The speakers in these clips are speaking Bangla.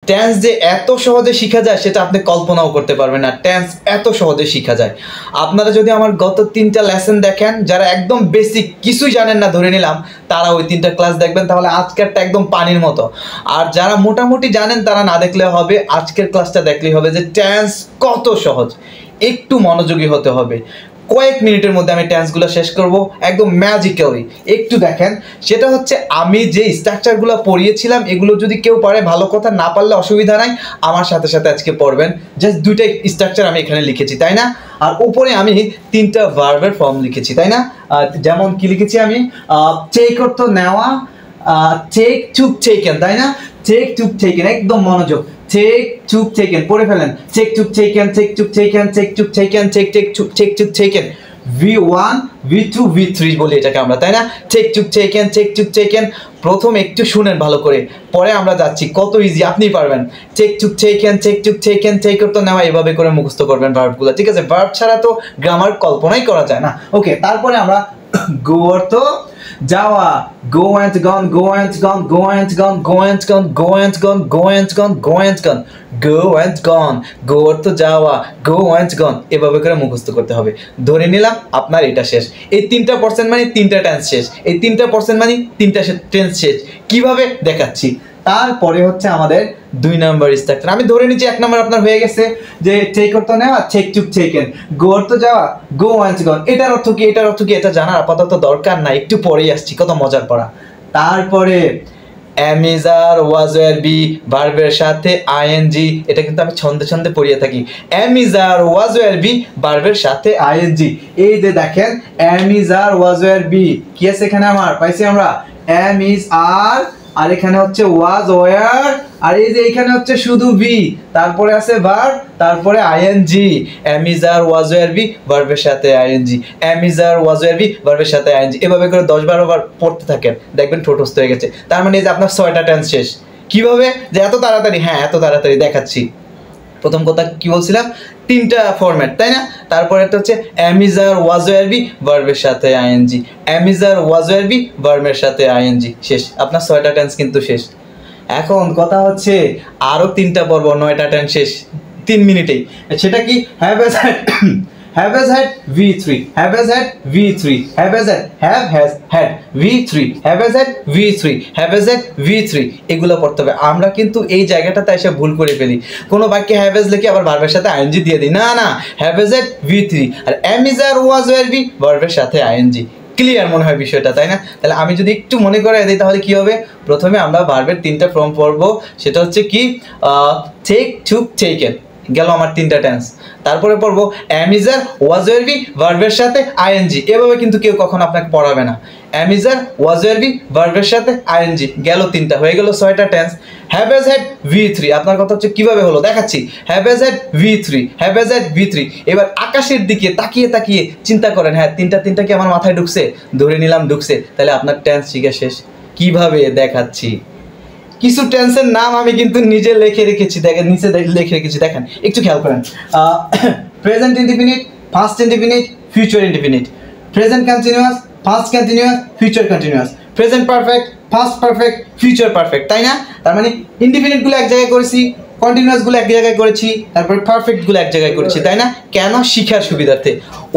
টেন্স যে এত সহজে শেখা যায় সেটা আপনি কল্পনাও করতে পারবেন না। টেন্স এত সহজে শেখা যায়। আপনারা যদি আমার গত 3টা লেসন দেখেন, যারা একদম বেসিক কিছুই জানেন না ধরে নিলাম, তারা ওই 3টা ক্লাস দেখবেন, তাহলে আজকেরটা একদম পানির মতো। আর যারা মোটামুটি জানেন তারা না দেখলে হবে, আজকের ক্লাসটা দেখলেই হবে যে টেন্স কত সহজ। একটু মনোযোগী হতে হবে। কয়েক মিনিটের মধ্যে আমি টেন্সগুলো শেষ করব একদম ম্যাজিক্যালি। একটু দেখেন, সেটা হচ্ছে আমি যে স্ট্রাকচারগুলো পড়িয়েছিলাম এগুলো যদি কেউ পারে ভালো কথা, না পারলে অসুবিধা নাই, আমার সাথে সাথে আজকে পড়বেন। জাস্ট 2টা স্ট্রাকচার আমি এখানে লিখেছি, তাই না? আর উপরে আমি 3টা ভার্বের ফর্ম লিখেছি, তাই না? যেমন কি লিখেছি আমি, টেক অর্থ নেওয়া, টেক টুক টেকেন, তাই না? টেক টুক টেকেন, একদম মনোযোগ। টেক টুক টেকেন পড়ে ফেলেন। Take took taken, take took taken, take took taken, take took taken. V1 V2 V3 বলি এটাকে আমরা, তাই না? Take took taken, take took taken. প্রথম একটু শুনেন ভালো করে, পরে আমরা যাচ্ছি। কত ইজি, আপনিই পারবেন। Take took taken, take took taken, take অর্থ নেওয়া, এভাবে করে মুখস্থ করবেন ভার্বগুলো, ঠিক আছে? ভার্ব ছাড়া তো গ্রামার কল্পনাই করা যায় না। ওকে, তারপরে আমরা গো অর্থ যাওয়া, go and gone, go and gone, go and gone, go and gone, go and gone, go and gone, go and gone, go and gone, go অর্থ যাওয়া, go and gone, এভাবে করে মুখস্থ করতে হবে। ধরে নিলাম আপনার এটা শেষ। এই 3টা পার্সেন্ট মানে 3টা টেন্স শেষ। এই 3টা পার্সেন্ট মানে 3টা টেন্স শেষ। কিভাবে দেখাচ্ছি। তারপরে হচ্ছে আমাদের 2 নাম্বার স্ট্রাকচার। আমি ধরে নিচ্ছি 1 নাম্বার আপনার হয়ে গেছে, যে টেক অর্থ নেওয়া, টেক টুক টেকেন, গো অর্থ যাওয়া, গো অ্যান্ড গন। এটার অর্থ কি, এটার অর্থ কি, এটা জানার আপাতত দরকার নাই, একটু পরেই আসছি, কত মজার পড়া। তারপরে am is are was were be ভার্বের সাথে ing, এটা কিন্তু আমি ছন্দে ছন্দে পড়িয়ে থাকি। am is are was were be ভার্বের সাথে ing। এই যে দেখেন am is are was were be কি আছে এখানে, আমার পাইছি আমরা am is are, আর এখানে হচ্ছে was were, আর এই যে এখানে হচ্ছে শুধু be, তারপরে আছে verb, তারপরে ing। am is are was were be ভার্বের সাথে ing, am is are was were be ভার্বের সাথে ing। এভাবে করে 10-12 বার পড়তে থাকেন, দেখবেন ঠোঁটস্থ হয়ে গেছে। তার মানে এই যে আপনার 6টা টেন্স শেষ। কিভাবে যে এত তাড়াতাড়ি? হ্যাঁ, এত তাড়াতাড়ি দেখাচ্ছি। প্রথম কথা কি বলছিলাম, 3টা ফরম্যাট, তাই না? তারপরে একটা হচ্ছে am is are was were be ভার্বের সাথে ing, am is are was were be ভার্বের সাথে ing, শেষ। আপনার 6টা টেন্স কিন্তু শেষ। এখন কথা হচ্ছে আরো 3টা পর্ব, 9টা টেন্স শেষ 3 মিনিটেই। সেটা কি, have has had, have has had V3, have has had V3, have has had, have has had V3, have has had V3, have has had V3, এগুলো পড়তে হবে। আমরা কিন্তু এই জায়গাটাতে এসে ভুল করে ফেলি, কোনো বাক্যে have has লিখে আবার ভার্বের সাথে ing দিয়ে দিই। না না, have has had V3 R am is are was were be ভার্বের সাথে ing। ক্লিয়ার মনে হয় বিষয়টা, তাই না? তাহলে আমি যদি একটু মনে করে দিই তাহলে কি হবে, প্রথমে আমরা ভার্বের 3টা ফর্ম পড়বো। সেটা হচ্ছে কি, টেক টুক টেকেন গেল আমার 3টা টেন্স। তারপরে পড়বো am is are was were be ভার্বের সাথে ing। এভাবে কিন্তু কেউ কখনো আপনাকে পড়াবে না। am is are was were be ভার্বের সাথে ing গেল 3টা, হয়ে গেল 6টা tense. have has had V3, আপনার কথা হচ্ছে কিভাবে হলো দেখাচ্ছি। have has had V3, have has had V3। এবার আকাশের দিকে তাকিয়ে তাকিয়ে চিন্তা করেন, হ্যাঁ 3টা কি আমার মাথায় ঢুকছে? ধরে নিলাম ঢুকছে, তাহলে আপনার টেন্স শিখা শেষ। কিভাবে দেখাচ্ছি, কিছু টেন্সের নাম আমি কিন্তু নিজে লিখে রেখেছি, দেখেন নিচে লিখে রেখেছি, দেখেন একটু খেয়াল করেন। Present indefinite, first indefinite, future indefinite, present continuous, first continuous, future continuous, present perfect, first perfect, future perfect, তাই না? তার মানে ইনডিফিনিটগুলো এক জায়গায় করেছি, কন্টিনিউয়াসগুলো এক জায়গায় করেছি, তারপরে পারফেক্টগুলো এক জায়গায় করেছি, তাই না? কেন? শিখার সুবিধার্থে।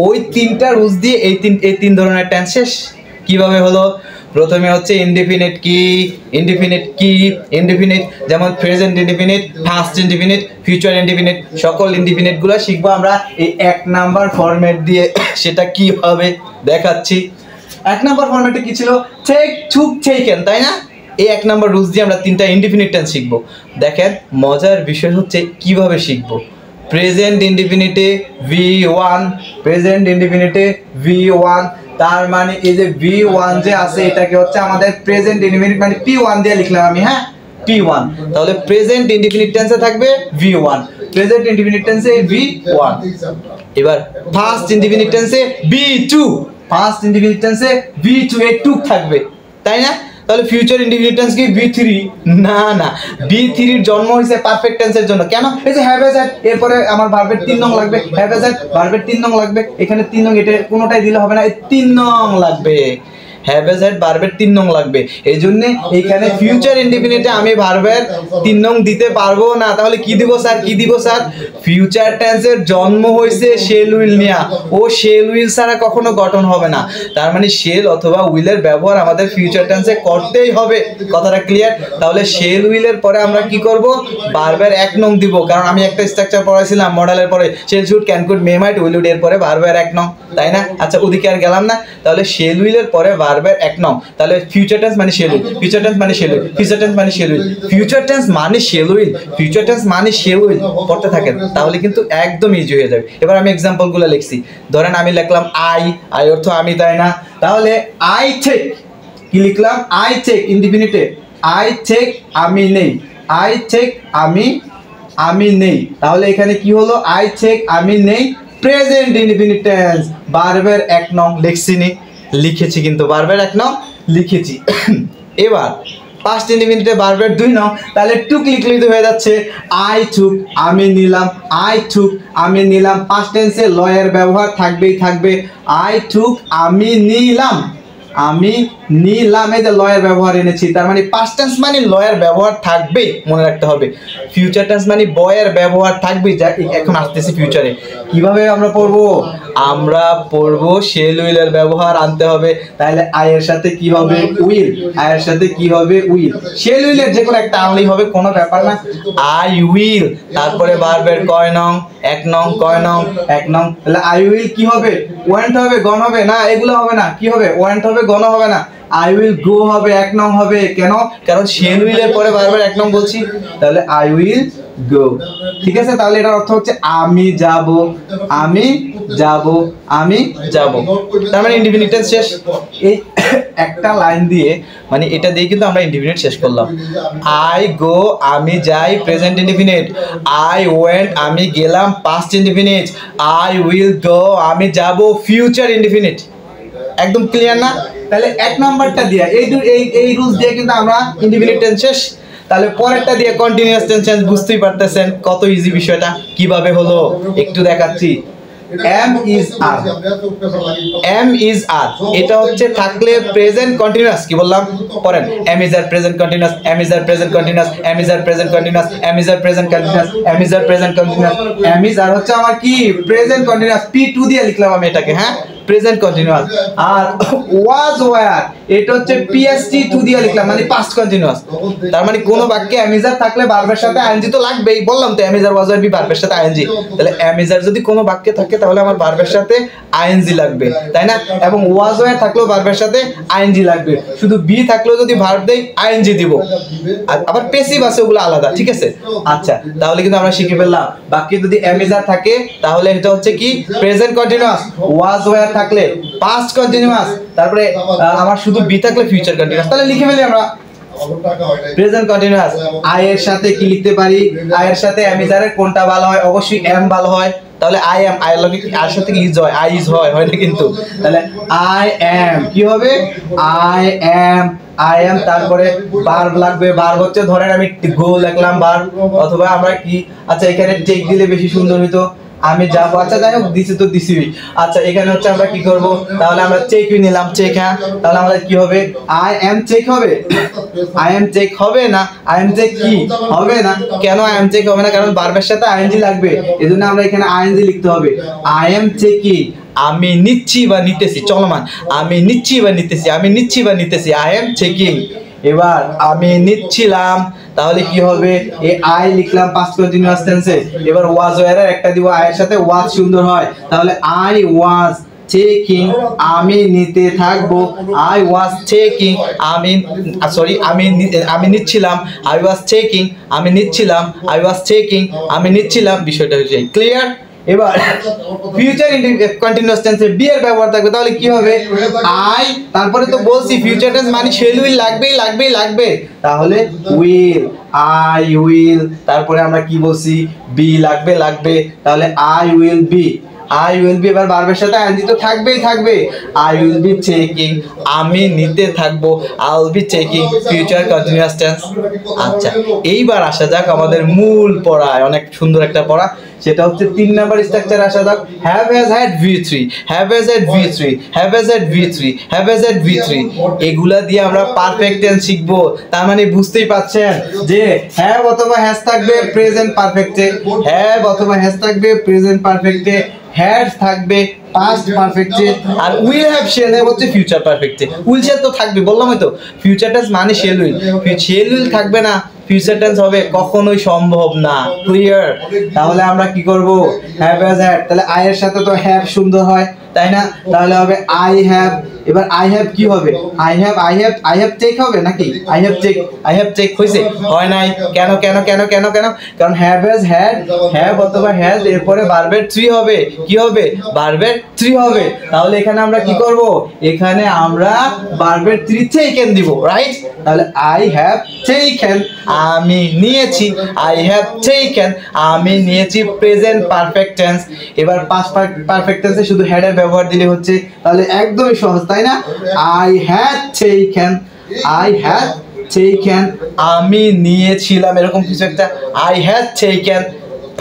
ওই 3টা রুলস দিয়ে এই 3 ধরনের টেন্স শেষ। কিভাবে হলো, প্রথমে হচ্ছে ইনডিফিনিট কি, ইনডিফিনিট কি, ইনডিফিনিট যেমন present indefinite, first indefinite, future indefinite, সকল ইনডিফিনিটগুলো শিখবো আমরা এই 1 নাম্বার ফরম্যাট দিয়ে। সেটা কি হবে দেখাচ্ছি। 1 নাম্বার ফরম্যাটে কি ছিল, টেক টুক টেকেন, তাই না? এই 1 নাম্বার রুলস দিয়ে আমরা 3টা ইনডিফিনিট টেন্স শিখবো। দেখেন মজার বিষয় হচ্ছে কিভাবে শিখবো। প্রেজেন্ট ইনডিফিনিটে V1, প্রেজেন্ট ইনডিফিনিটে V1, তার মানে এই যে V1 যে আছে এটাকে হচ্ছে আমাদের প্রেজেন্ট ইনডিফিনিট মানে P1 দিয়ে লিখলাম আমি, হ্যাঁ P1। তাহলে প্রেজেন্ট ইনডিফিনিট টেন্সে থাকবে V1, প্রেজেন্ট ইনডিফিনিট টেন্সে V1। এবার ফার্স্ট ইনডিফিনিট টেন্সে V2, ফার্স্ট ইনডিফিনিট টেন্সে V2 এ টুক থাকবে, তাই না? তাহলে ফিউচার ইনডিফিনিট টেন্স কি V3? না না, V3 এর জন্ম হইছে পারফেক্ট টেন্সের জন্য। কেন? এই যে হ্যাভ হ্যাজ হ্যাড, এরপরে আমার ভার্বের 3 নং লাগবে, হ্যাভ হ্যাজ হ্যাড ভার্বের 3 নং লাগবে, এখানে 3 নং, এটা কোনোটাই দিলে হবে না, এই 3 নং লাগবে। হ্যাভ এজ হ্যাড ভার্বের 3 নং লাগবে। এই জন্য এখানে ফিউচার ইনডিফিনিটে আমি ভার্বের 3 নং দিতে পারবো না। তাহলে কি দিব স্যার, কি দিব স্যার? ফিউচার টেন্সের জন্ম হয়েছে শেল উইল নিয়া, ও শেল উইল ছাড়া কখনো গঠন হবে না। তার মানে শেল অথবা উইলের ব্যবহার আমাদের ফিউচার টেন্সে করতেই হবে। কথাটা ক্লিয়ার? তাহলে শেল উইলের পরে আমরা কি করব? ভার্বের 1 নং দিব, কারণ আমি একটা স্ট্রাকচার পড়াইছিলাম মডেলের পরে, shall should can could may might will would এর পরে ভার্বের 1 নং, তাই না? আচ্ছা ওদিকে আর গেলাম না। তাহলে শেল উইলের পরে ভার্বের 1 নং, তাহলে ফিউচার টেন্স মানে শেল উইল, ফিউচার টেন্স মানে শেল উইল, ফিউচার টেন্স মানে শেল উইল, ফিউচার টেন্স মানে শেল উইল, ফিউচার টেন্স মানে শেল উইল পড়তে থাকেন, তাহলে কিন্তু একদম ইজি হয়ে যাবে। এবার আমি এক্সাম্পলগুলো লিখছি। ধরেন আমি লিখলাম আই, আই অর্থ আমি, তাই না? তাহলে আই চেক, কি লিখলাম? আই চেক ইনডিফিনিটে, আই চেক আমি নেই, আই চেক আমি নেই। তাহলে এখানে কি হলো? আই চেক আমি নেই, প্রেজেন্ট ইনডিফিনিট টেন্স, ভার্বের 1 নং লিখেছি কিন্তু ভার্বের 1 নং লিখেছি। এবার পাস্ট ইনডিফিনিটে ভার্বের 2 নং, তাহলে টুক লিখলেই তো হয়ে যাচ্ছে। আই টুক আমি নিলাম, আই টুক আমি নিলাম, পাস্ট টেন্সে লয়ের ব্যবহার থাকবে। আই টুক আমি নিলাম, আমি নিলাম, এই যে লয়ের ব্যবহার এনেছি, তার মানে পাস্ট টেন্স মানে লয়ের ব্যবহার থাকবে, মনে রাখতে হবে। ফিউচার টেন্স মানে বয়ের ব্যবহার থাকবে, যা এখন আসতেছে ফিউচারে। কিভাবে আমরা পড়বো? আমরা পড়বো শেল উইলের ব্যবহার আনতে হবে। তাহলে আই এর সাথে কি হবে? উইল, আই এর সাথে কি হবে? উইল। শেল উইলের যে কোনো একটা আনলেই হবে, কোনো ব্যাপার না। আই উইল, তারপরে ভার্বের কয় নং? 1 নং। কয় নং? 1 নং। তাহলে আই উইল কি হবে? ওয়েন্ট হবে, গন হবে না, এগুলো হবে না। কি হবে? ওয়েন্ট হবে, গন হবে না। আই উইল গো হবে, 1 নং হবে। কেন? কারণ শেল উইলের পরে ভার্বের 1 নং বলছি। তাহলে আই উইল গো, ঠিক আছে? তাহলে এটার অর্থ হচ্ছে আমি যাব, আমি যাব, আমি যাব। তার মানে ইনডিফিনিট টেন্স শেষ। এই একটা লাইন দিয়ে, মানে এটা দিয়ে কিন্তু আমরা ইনডিফিনিট শেষ করলাম। আই গো আমি যাই, প্রেজেন্ট ইনডিফিনিট। আই ওয়েন্ট আমি গেলাম, past indefinite. I will go আমি যাব, ফিউচার ইনডিফিনিট। একদম ক্লিয়ার না? তাহলে 1 নাম্বারটা দিয়ে এই রুলস দিয়ে কিন্তু আমরা ইনডিফিনিট টেন্স শেষ। তাহলে পরেরটা দিয়ে কন্টিনিউয়াস টেন্স, বুঝতেই পারতেছেন কত ইজি বিষয়টা। কিভাবে হলো একটু দেখাচ্ছি। am is are, am is are এটা হচ্ছে থাকলে প্রেজেন্ট কন্টিনিউয়াস। কি বললাম? পড়েন। am is are present continuous, am is are present continuous, am is are present continuous, am is are present continuous, am is are present continuous. am is are হচ্ছে আমার কি? Present continuous. p2 দিয়ে লিখলাম আমি এটাকে, হ্যাঁ, প্রেজেন্ট কন্টিনিউয়াস। আর was were এটা হচ্ছে pst2 দিয়ে লিখলাম, মানে পাস্ট কন্টিনিউয়াস। তার মানে কোন বাক্যে am is are থাকলে ভার্বের সাথে ing তো লাগবেই, বললাম তো am is are was were be ভার্বের সাথে ing। তাহলে am is are যদি কোন বাক্যে থাকে তাহলে আমার ভার্বের সাথে ing লাগবে, তাই না? এবং was were থাকলেও ভার্বের সাথে ing লাগবে। শুধু be থাকলেও যদি ভার্ব দেই ing দিব। আর আবার প্যাসিভ আছে, ওগুলো আলাদা, ঠিক আছে? আচ্ছা, তাহলে কিন্তু আমরা শিখে ফেললাম বাক্যে যদি am is are থাকে তাহলে এটা হচ্ছে কি? Present continuous. was were থাকলে পাস্ট কন্টিনিউয়াস। তারপরে আমার শুধু বি থাকলে ফিউচার কন্টিনিউয়াস। তাহলে লিখে ফেলি আমরা প্রেজেন্ট কন্টিনিউয়াস। আই এর সাথে কি লিখতে পারি? আই এর সাথে am is are এর কোনটা ভালো হয়? অবশ্যই am ভালো হয়। তাহলে আই এম, আই লগে আর সাথে কি ইজ হয়? আই ইজ হয় না কিন্তু। তাহলে আই এম কি হবে? আই এম, তারপরে ভার্ব লাগবে। ভার্ব হচ্ছে ধরেন আমি গো লিখলাম ভার্ব, অথবা আমরা কি, আচ্ছা এখানে টেক দিলে বেশি সুন্দর হইতো, আমি যাবো। আচ্ছা যাই হোক, দিছি তো দিছি। আচ্ছা এখানে হচ্ছে আমরা কি করব? তাহলে আমরা চেক নিলাম, চেক। হ্যাঁ, তাহলে আমাদের কি হবে? আই এম চেক হবে? আই এম চেক হবে না। আই এম চেক কি হবে না? কেন আই এম চেক হবে না? কারণ ভার্বের সাথে আইএনজি লাগবে, এজন্য আমরা এখানে আইএনজি লিখতে হবে। আই এম চেকিং, আমি নিচ্ছি বা নিতেছি, চলমান। আমি নিচ্ছি বা নিতেছি, আমি নিচ্ছি বা নিতেছি, আই এম চেকিং। এবার আমি নিচ্ছিলাম, তাহলে কি হবে? এই আই লিখলাম পাস্ট কন্টিনিউয়াস টেন্সে। এবার ওয়াজ ওয়্যার একটা দিব, আই এর সাথে ওয়াজ সুন্দর হয়। তাহলে আই ওয়াজ টেকিং, আমি নিতে থাকবো। আই ওয়াজ টেকিং, আমি নিচ্ছিলাম। আই ওয়াজ টেকিং, আমি নিচ্ছিলাম। আই ওয়াজ টেকিং, আমি নিচ্ছিলাম। বিষয়টা হচ্ছে ক্লিয়ার? এবার ফিউচার কন্টিনিউয়াস টেন্সে বি এর ব্যবহার থাকবে। তাহলে কি হবে? আই, তারপরে তো বলছি ফিউচার টেন্স মানে শেল উইল লাগবে। তাহলে উইল, আই উইল, তারপরে আমরা কি বলছি? বি লাগবে। তাহলে I will be, I will be, এবার ভার্বের সাথে আইএনজি তো থাকবেই থাকবে। আই উইল বি চেকিং, আমি নিতে থাকবো, I will be checking, future continuous tense. আচ্ছা, এইবার আসা যাক আমাদের মূল পড়ায়, অনেক সুন্দর একটা পড়া, সেটা হচ্ছে 3 নাম্বার স্ট্রাকচার। আসা যাক, have has had V3, have has had V3, have has had V3, have has had V3, এগুলা দিয়ে আমরা পারফেক্ট টেন্স শিখবো। তার মানে বুঝতেই পাচ্ছেন যে হ্যাভ অথবা হ্যাজ থাকবে প্রেজেন্ট পারফেক্টে, হ্যাভ অথবা হ্যাজ থাকবে প্রেজেন্ট পারফেক্টে, হ্যাড থাকবে পাস্ট পারফেক্টে, আর উইল হ্যাভ শেল হ্যাভ হচ্ছে ফিউচার পারফেক্টে। উইল শেল তো থাকবে, বললামই তো, ফিউচার টেন্স মানে শেল উইল, শেল উইল থাকবে না, ফিউচার টেন্স হবে কখনোই সম্ভব না। ক্লিয়ার? তাহলে আমরা কি করব, হ্যাভ হ্যাজ হ্যাড, তাহলে আই এর সাথে তো হ্যাভ সুন্দর হয়, তাই না? তাহলে হবে আই হ্যাভ। এবার আই হ্যাভ কি হবে, আই হ্যাভ টেক হবে নাকি, আই হ্যাভ টেক হইছে, হয় নাই, কেন কেন কেন কেন কেন, কারণ হ্যাভ হ্যাজ হ্যাড, হ্যাভ অথবা হ্যাজ এরপরে ভার্বের 3 হবে, কি হবে, ভার্বের 3 হবে। তাহলে এখানে আমরা কি করব, এখানে আমরা ভার্বের 3 টেকেন দিব, রাইট? তাহলে আই হ্যাভ টেকেন, আমি নিয়েছি, আই হ্যাভ টেকেন, আমি নিয়েছি, প্রেজেন্ট পারফেক্ট টেন্স। এবার পাস্ট পারফেক্ট টেন্সে শুধু হ্যাড এর ব্যবহার দিলে হচ্ছে, তাহলে একদমই সহজ, তাই না? I had taken, I had taken, আমি নিয়েছিলাম, এরকম কিছু একটা, I had taken,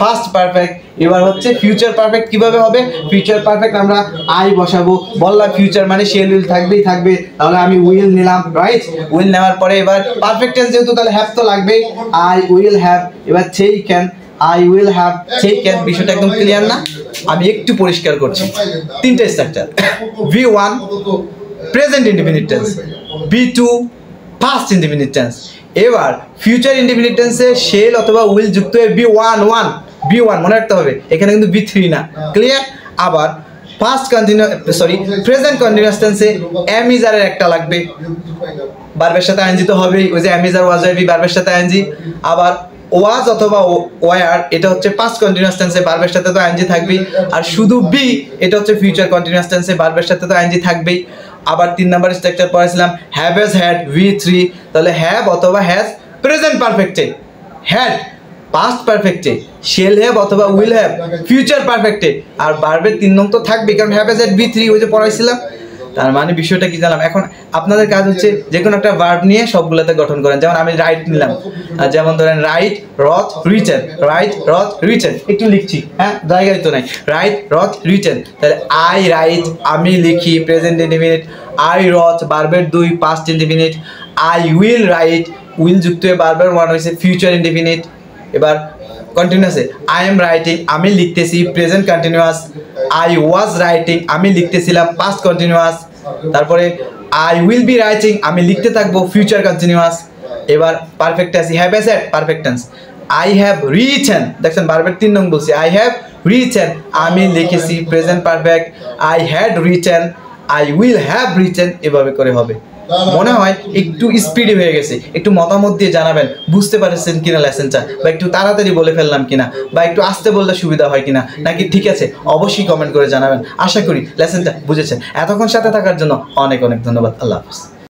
first perfect. এবার হচ্ছে ফিউচার পারফেক্ট কিভাবে হবে, ফিউচার পারফেক্ট আমরা আই বসাবো, বললাম ফিউচার মানে শেল উইল থাকবেই থাকবে, তাহলে আমি উইল নিলাম, রাইট? উইল নেওয়ার পরে এবার পারফেক্ট টেন্স যেহেতু, তাহলে হ্যাভ তো লাগবেই, আই উইল হ্যাভ, এবার taken, I will have taken. বিষয়টা একদম ক্লিয়ার না? আমি একটু পরিষ্কার করছি। 3টা structure, V1 present indefinite tense, V2 past indefinite tense. এবার ফিউচার ইনডিফিনিট টেন্সে শেল অথবা উইল যুক্ত হয়ে B1 মনে রাখতে হবে, এখানে কিন্তু B3 না। ক্লিয়ার? আবার প্রেজেন্ট কন্টিনিউয়াস টেন্সে এম ইজ আর এর একটা লাগবে, ভার্বের সাথে আইএনজি তো হবেই, ওই যে এম ইজ আর ওয়াজ আর বি ভার্বের সাথে আইএনজি। আবার ওয়াজ অথবা ওয়ার, এটা হচ্ছে পাস্ট কন্টিনিউয়াস টেন্সে, ভার্বের সাথে তো আইএনজি থাকবেই। আর শুধু বি, এটা হচ্ছে ফিউচার কন্টিনিউয়াস টেন্সে, ভার্বের সাথে তো আইএনজি থাকবেই। আবার 3 নাম্বার স্ট্রাকচার পড়াইছিলাম, হ্যাভ হ্যাজ হ্যাড V3, তাহলে হ্যাভ অথবা হ্যাজ প্রেজেন্ট পারফেক্টে, হ্যাড পাস্ট পারফেক্টে, শেল হ্যাভ অথবা উইল হ্যাভ ফিউচার পারফেক্টে, আর ভার্বের 3 নং তো থাকবেই, কারণ হ্যাভ হ্যাজ হ্যাড V3 ওই যে পড়াইছিলাম। তার মানে বিষয়টা কি জানলাম? এখন আপনাদের কাজ হচ্ছে যে কোনো একটা ভার্ব নিয়ে সবগুলোতে গঠন করেন। যেমন আমি রাইট নিলাম, যেমন ধরেন রাইট রথ রিটেন, রাইট রথ রিটেন, একটু লিখছি, হ্যাঁ জায়গায় তো নাই, রাইট রথ রিটেন। তাহলে আই রাইট, আমি লিখি, প্রেজেন্ট ইনডিফিনিট, আই রথ ভার্বের 2 past indefinite, I will write, will যুক্ত হয়ে ভার্বের 1 হয়েছে ফিউচার ইনডিফিনিট। এবার কন্টিনিউয়াসে, আই এম রাইটিং, আমি লিখতেছি, present continuous, I was writing, আমি লিখতেছিলাম, পাস্ট কন্টিনিউয়াস। তারপরে আই উইল বি রাইটিং, আমি লিখতে থাকবো, ফিউচার কন্টিনিউয়াস। এবার পারফেক্ট আছে, have has had perfect tense, I have written, দেখছেন ভার্বের 3 নং বলছি, আই হ্যাভ রিটেন, আমি লিখেছি, present perfect, I had written, I will have written, এভাবে করে হবে। মনে হয় একটু স্পিডি হয়ে গেছে, একটু মতামত দিয়ে জানাবেন বুঝতে পারছেন কিনা লেসনটা, বা একটু তাড়াতাড়ি বলে ফেললাম কিনা, বা একটু আস্তে বললে সুবিধা হয় কিনা, নাকি ঠিক আছে, অবশ্যই কমেন্ট করে জানাবেন। আশা করি লেসনটা বুঝেছেন। এতক্ষণ সাথে থাকার জন্য অনেক অনেক ধন্যবাদ। আল্লাহ হাফেজ।